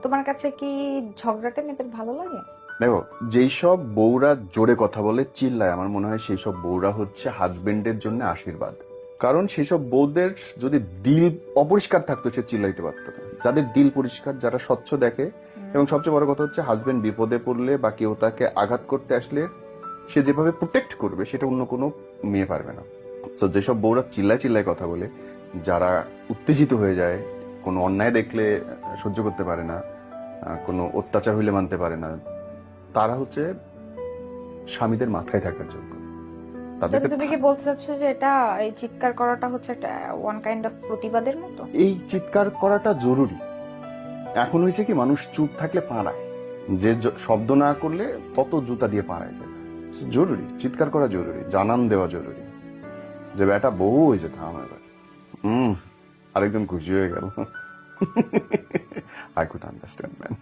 তোমার কাছে কি ঝগড়াটে মেয়েদের ভালো লাগে? দেখো, যেই সব বউরা জোরে কথা বলে চিল্লায়, আমার মনে হয় সেই সব বউরা হচ্ছে হাজবেন্ডের জন্য আশীর্বাদ। কারণ সেই সব বউদের যদি দিল অপরিষ্কার থাকতো সে চিল্লাইতে পারতো না। যাদের দিল পরিষ্কার, যারা স্বচ্ছ দেখে, এবং সবচেয়ে বড় কথা হচ্ছে হাজবেন্ড বিপদে পড়লে বা কেউ তাকে আঘাত করতে আসলে সে যেভাবে প্রোটেক্ট করবে সেটা অন্য কোনো মেয়ে পারবে না। তো যেসব বউরা চিল্লায় চিল্লায় কথা বলে, যারা উত্তেজিত হয়ে যায়, কোনো অন্যায় দেখলে সহ্য করতে পারে না, কোনো অত্যাচার হইলে মানতে পারে না, তারা হচ্ছে স্বামীদের মাথায় থাকার যোগ্য। তাহলে তাদেরকে তুমি কি বলতে চাচ্ছ যে এটা এই চিৎকার করাটা হচ্ছে একটা ওয়ান কাইন্ড অফ প্রতিবাদের মতো? এই চিৎকার করাটা জরুরি। এখন হয়েছে কি, মানুষ চুপ থাকলে পাড়ায়, যে শব্দ না করলে তত জুতা দিয়ে পাড়ায় যাবে। জরুরি, চিৎকার করা জরুরি, জানান দেওয়া জরুরি যে বেটা বউ হয়েছে থাম এবার। আরেকজন খুশি হয়ে গেল। I could understand man.